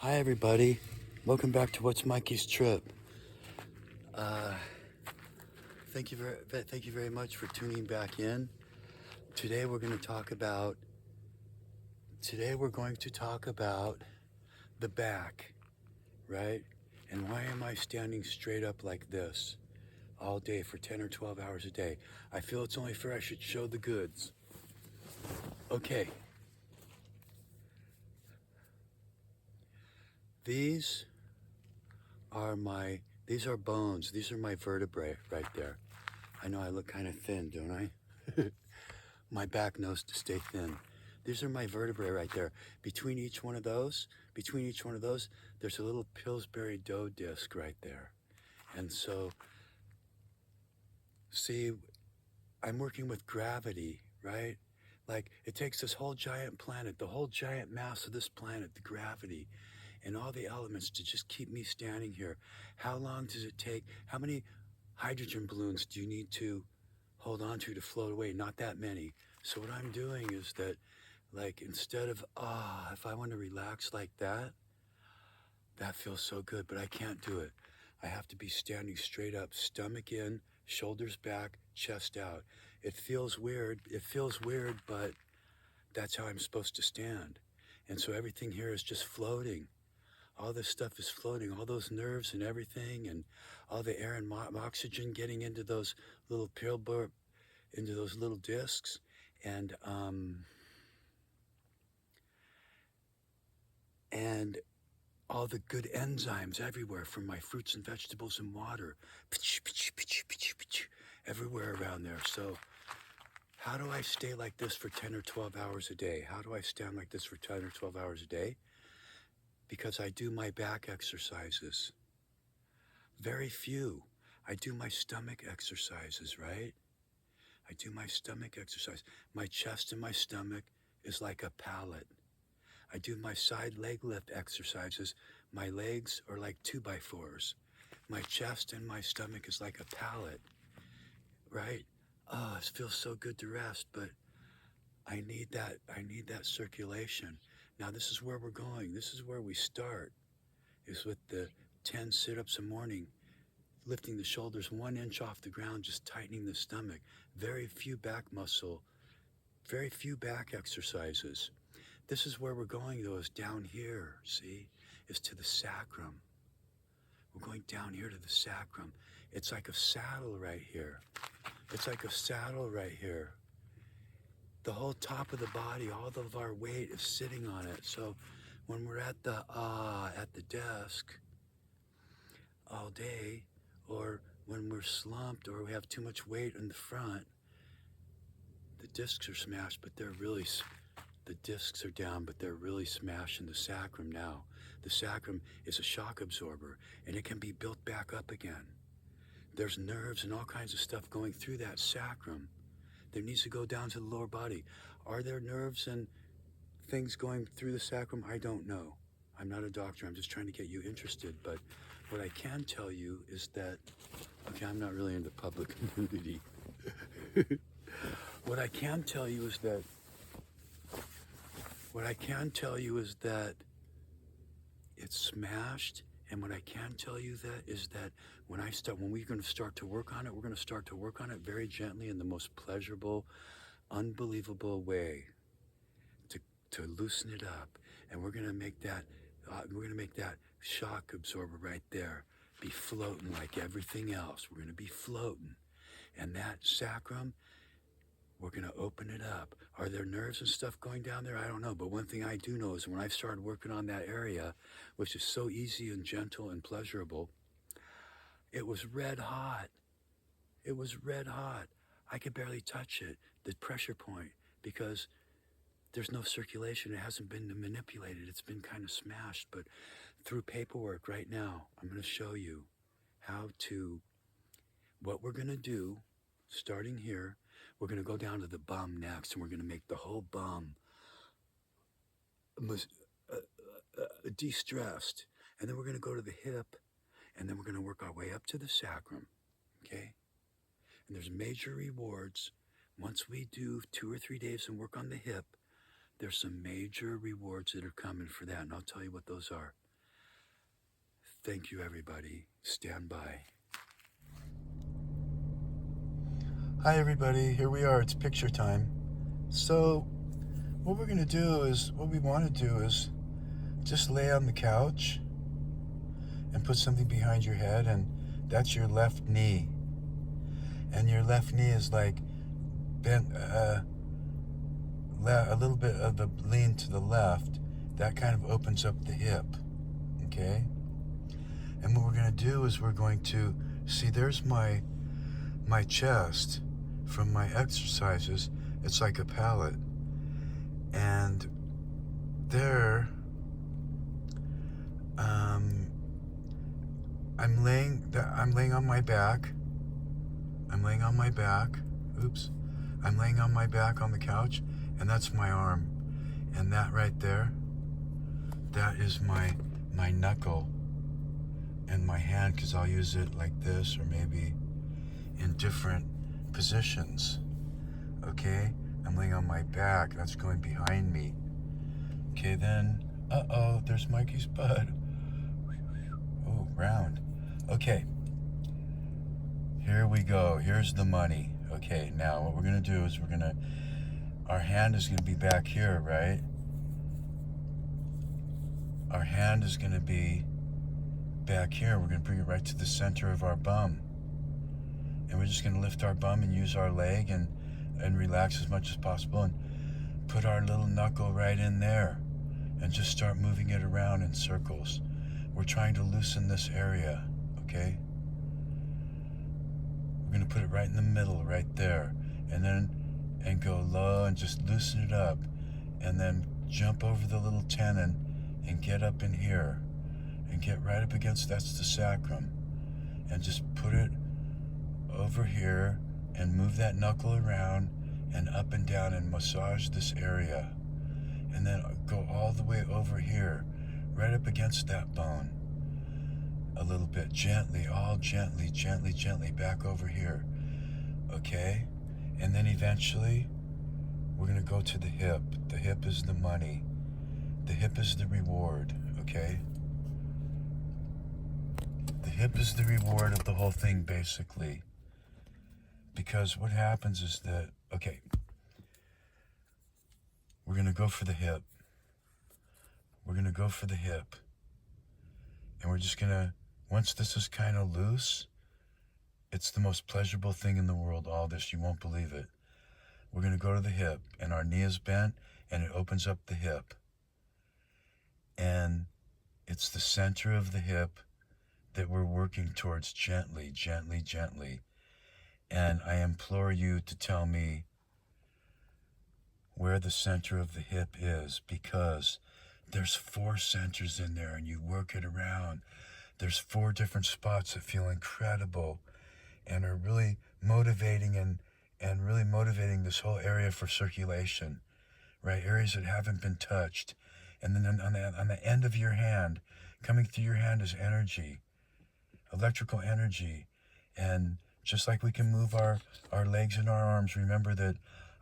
Hi everybody, welcome back to What's Mikey's Trip. Uh, thank you very much for tuning back in. Today we're going to talk about the back, right? And why am I standing straight up like this all day for 10 or 12 hours a day? I feel it's only fair I should show the goods. Okay, these these are bones. These are my vertebrae right there. I know I look kind of thin, don't I? My back knows to stay thin. These are my vertebrae right there. Between each one of those, there's a little Pillsbury dough disc right there. And so, see, I'm working with gravity, right? Like, it takes this whole giant planet, the whole giant mass of this planet, the gravity, and all the elements to just keep me standing here. How long does it take? How many hydrogen balloons do you need to hold on to float away? Not that many. So what I'm doing is that, like, instead of, if I want to relax like that, that feels so good, but I can't do it. I have to be standing straight up, stomach in, shoulders back, chest out. It feels weird, but that's how I'm supposed to stand. And so everything here is just floating. All this stuff is floating, all those nerves and everything, and all the air and oxygen getting into those little into those little discs, and all the good enzymes everywhere from my fruits and vegetables and water, everywhere around there. So how do I stay like this for 10 or 12 hours a day? How do I stand like this for 10 or 12 hours a day? Because I do my back exercises. Very few. I do my stomach exercises, right? I do my stomach exercise. My chest and my stomach is like a pallet. I do my side leg lift exercises. My legs are like 2x4s. My chest and my stomach is like a pallet, right? Oh, it feels so good to rest, but I need that circulation. Now this is where we're going. This is where we start, is with the 10 sit-ups a morning, lifting the shoulders 1 inch off the ground, just tightening the stomach. Very few back exercises. This is where we're going, though, is down here, see? Is to the sacrum. We're going down here to the sacrum. It's like a saddle right here. It's like a saddle right here. The whole top of the body, all of our weight is sitting on it. So when we're at the desk all day, or when we're slumped or we have too much weight in the front, the discs are smashed, but the discs are down, but they're really smashing the sacrum now. The sacrum is a shock absorber, and it can be built back up again. There's nerves and all kinds of stuff going through that sacrum that needs to go down to the lower body. Are there nerves and things going through the sacrum? I don't know. I'm not a doctor. I'm just trying to get you interested. But what I can tell you is that, okay, I'm not really into public nudity. What I can tell you is that it's smashed. And what I can tell you is that when we're going to start to work on it, we're going to start to work on it very gently in the most pleasurable, unbelievable way to loosen it up. And we're going to make that shock absorber right there be floating like everything else. We're going to be floating. And that sacrum, we're going to open it up. Are there nerves and stuff going down there? I don't know. But one thing I do know is when I started working on that area, which is so easy and gentle and pleasurable, it was red hot. It was red hot. I could barely touch it, the pressure point, because there's no circulation. It hasn't been manipulated. It's been kind of smashed. But through paperwork right now, I'm going to show you what we're going to do starting here. We're going to go down to the bum next, and we're going to make the whole bum de-stressed. And then we're going to go to the hip, and then we're going to work our way up to the sacrum, okay? And there's major rewards. Once we do 2 or 3 days and work on the hip, there's some major rewards that are coming for that, and I'll tell you what those are. Thank you, everybody. Stand by. Hi, everybody. Here we are. It's picture time. So what we're going to do is, what we want to do is just lay on the couch and put something behind your head, and that's your left knee. And your left knee is like bent a little bit of the lean to the left. That kind of opens up the hip, okay? And what we're going to do is we're going to see, there's my chest from my exercises. It's like a pallet, and there I'm laying on my back. I'm laying on my back. Oops. I'm laying on my back on the couch, and that's my arm. And that right there, that is my knuckle and my hand, because I'll use it like this or maybe in different positions. Okay? I'm laying on my back. That's going behind me. Okay, then, there's Mikey's butt. Oh, round. Okay. Here we go. Here's the money. Okay, now what we're going to do is our hand is going to be back here, right? Our hand is going to be back here. We're going to bring it right to the center of our bum. And we're just going to lift our bum and use our leg and relax as much as possible and put our little knuckle right in there and just start moving it around in circles. We're trying to loosen this area, okay? We're going to put it right in the middle, right there, and go low and just loosen it up, and then jump over the little tenon and get up in here and get right up against, that's the sacrum, and just put it over here and move that knuckle around and up and down and massage this area, and then go all the way over here right up against that bone a little bit, gently, all gently, gently, gently back over here, okay? And then eventually we're going to go to the hip. The hip is the money. The hip is the reward, okay? The hip is the reward of the whole thing, basically. Because what happens is that, okay, we're going to go for the hip. We're going to go for the hip. And we're just going to, once this is kind of loose, it's the most pleasurable thing in the world, all this. You won't believe it. We're going to go to the hip, and our knee is bent, and it opens up the hip. And it's the center of the hip that we're working towards gently, gently, gently. And I implore you to tell me where the center of the hip is, because there's 4 centers in there, and you work it around. There's 4 different spots that feel incredible and are really motivating and really motivating this whole area for circulation, right? Areas that haven't been touched. And then on the end of your hand, coming through your hand is energy, electrical energy. And just like we can move our legs and our arms, remember that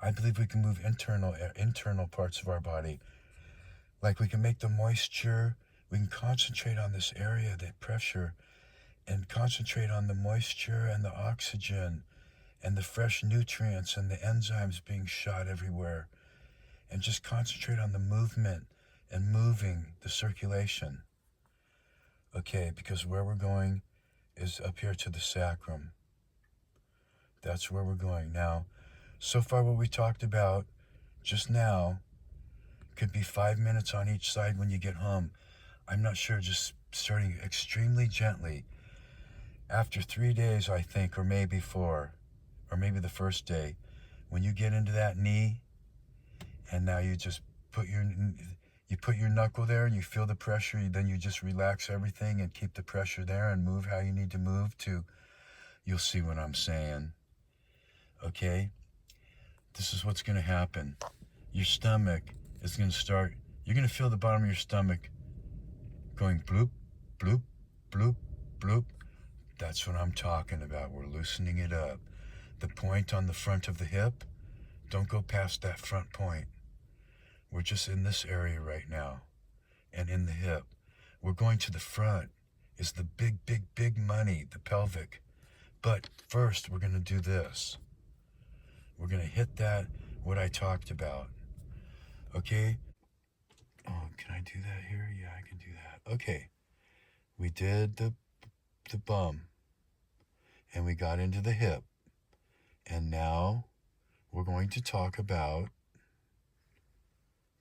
I believe we can move internal parts of our body. Like we can make the moisture, we can concentrate on this area, that pressure, and concentrate on the moisture and the oxygen and the fresh nutrients and the enzymes being shot everywhere. And just concentrate on the movement and moving the circulation. Okay, because where we're going is up here to the sacrum. That's where we're going. Now, so far what we talked about just now could be 5 minutes on each side when you get home. I'm not sure, just starting extremely gently. After 3 days, I think, or maybe 4, or maybe the first day, when you get into that knee, and now you just put your knuckle there and you feel the pressure, then you just relax everything and keep the pressure there and move how you need to move to, you'll see what I'm saying. Okay? This is what's going to happen. Your stomach is going to start, you're going to feel the bottom of your stomach going bloop, bloop, bloop, bloop. That's what I'm talking about. We're loosening it up. The point on the front of the hip, don't go past that front point. We're just in this area right now and in the hip. We're going to the front is the big, big, big money, the pelvic. But first, we're going to do this. We're going to hit that, what I talked about. Okay? Oh, can I do that here? Yeah, I can do that. Okay. We did the bum. And we got into the hip. And now we're going to talk about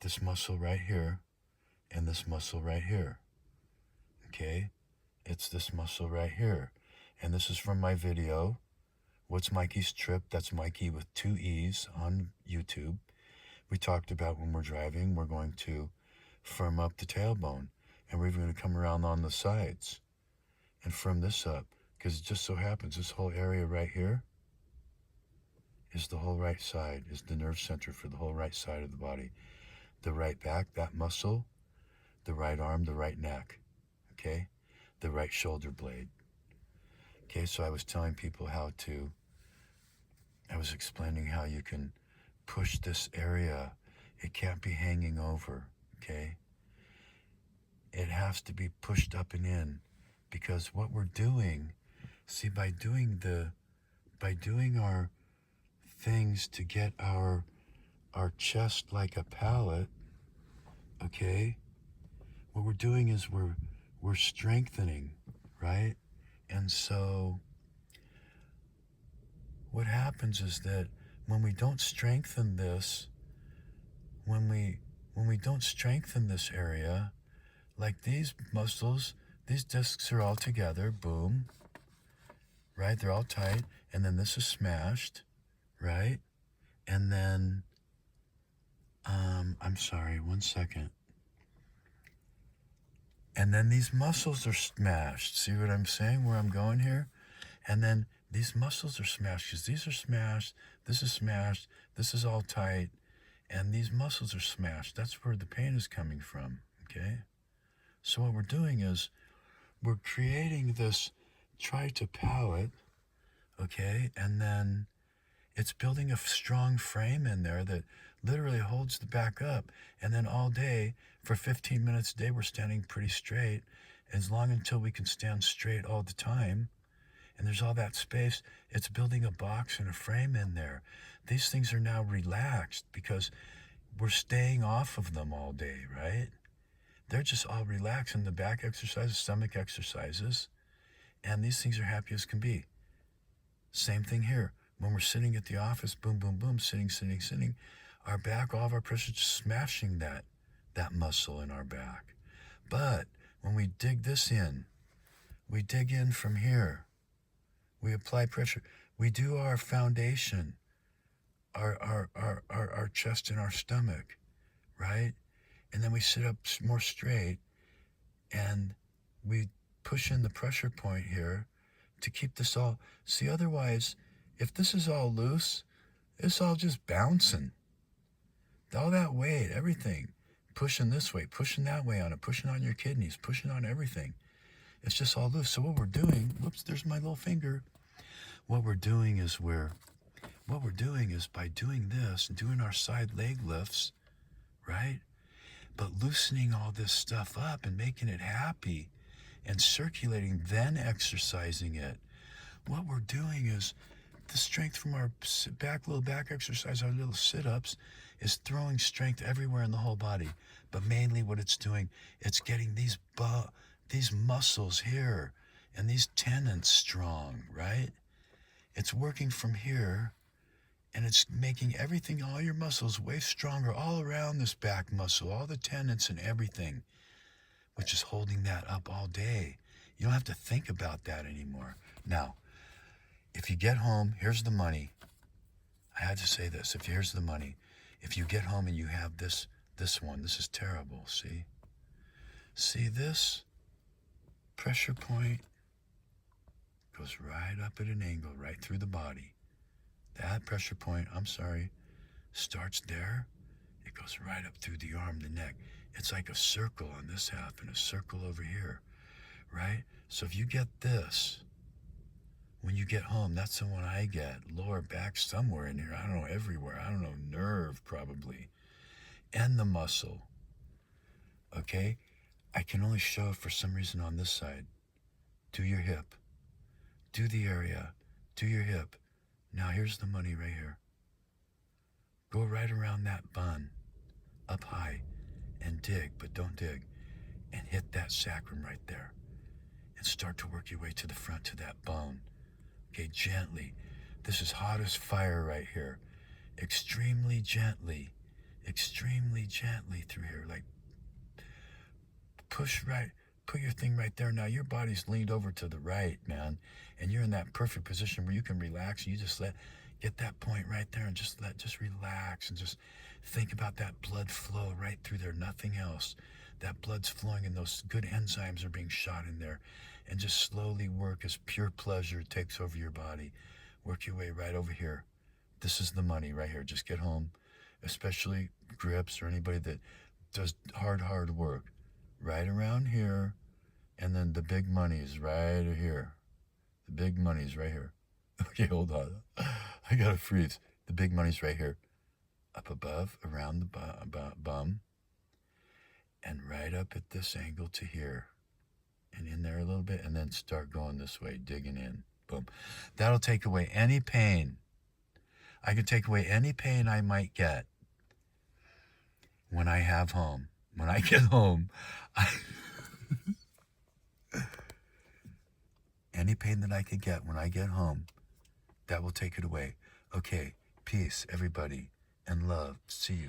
this muscle right here and this muscle right here. Okay? It's this muscle right here. And this is from my video, What's Mikey's Trip? That's Mikey with 2 E's on YouTube. We talked about when we're driving, we're going to firm up the tailbone. And we're going to come around on the sides and firm this up. Because it just so happens this whole area right here is the whole right side, is the nerve center for the whole right side of the body. The right back, that muscle, the right arm, the right neck, okay? The right shoulder blade. Okay, so I was telling people I was explaining how you can push this area. It can't be hanging over, okay? It has to be pushed up and in, because what we're doing, see, by doing our things to get our chest like a pallet, okay, what we're doing is we're strengthening, right? And so what happens is that when we don't strengthen this, when we don't strengthen this area, like these muscles, these discs are all together, boom, right? They're all tight, and then this is smashed, right? And then, I'm sorry, 1 second. And then these muscles are smashed. See what I'm saying, where I'm going here? And then these muscles are smashed because these are smashed, this is smashed, this is all tight, and these muscles are smashed. That's where the pain is coming from, okay? So what we're doing is we're creating this tri-to-palate, okay? And then it's building a strong frame in there that literally holds the back up. And then all day, for 15 minutes a day, we're standing pretty straight, as long until we can stand straight all the time. And there's all that space. It's building a box and a frame in there. These things are now relaxed because we're staying off of them all day, right? They're just all relaxed in the back exercises, stomach exercises, and these things are happy as can be. Same thing here. When we're sitting at the office, boom, boom, boom, sitting, our back, all of our pressure just smashing that muscle in our back. But when we dig this in, we dig in from here, we apply pressure, we do our foundation, our chest and our stomach, right? And then we sit up more straight and we push in the pressure point here to keep this all, see, otherwise, if this is all loose, it's all just bouncing. All that weight, everything, pushing this way, pushing that way on it, pushing on your kidneys, pushing on everything. It's just all loose. So what we're doing, whoops, there's my little finger. What we're doing is by doing this and doing our side leg lifts, right? But loosening all this stuff up and making it happy and circulating, then exercising it. What we're doing is the strength from our little back exercise, our little sit-ups, is throwing strength everywhere in the whole body. But mainly what it's doing, it's getting these muscles here and these tendons strong, right? It's working from here, and it's making everything, all your muscles, way stronger all around this back muscle, all the tendons and everything, which is holding that up all day. You don't have to think about that anymore. Now, if you get home, here's the money. I had to say this. Here's the money. If you get home and you have this one, this is terrible, see? See this pressure point goes right up at an angle, right through the body. That pressure point, starts there. It goes right up through the arm, the neck. It's like a circle on this half and a circle over here, right? So if you get this, when you get home, that's the one I get. Lower back, somewhere in here. I don't know, everywhere. I don't know, nerve probably. And the muscle. Okay? I can only show it for some reason on this side. Do your hip. Do the area. Do your hip. Now here's the money right here. Go right around that bun, up high, and dig, but don't dig, and hit that sacrum right there. And start to work your way to the front to that bone. Okay, gently. This is hot as fire right here. Extremely gently through here. Like, push right, put your thing right there. Now your body's leaned over to the right, man, and you're in that perfect position where you can relax. And you just get that point right there and just relax and just think about that blood flow right through there, nothing else. That blood's flowing and those good enzymes are being shot in there, and just slowly work as pure pleasure takes over your body. Work your way right over here. This is the money right here. Just get home, especially grips or anybody that does hard work. Right around here, and then the big money is right here. The big money's right here. Okay, hold on. I gotta freeze. The big money's right here. Up above, around the bum, and right up at this angle to here. And in there a little bit, and then start going this way, digging in. Boom. That'll take away any pain. I can take away any pain I might get when I have home. When I get home, any pain that I could get when I get home, that will take it away. Okay, peace, everybody, and love. See you.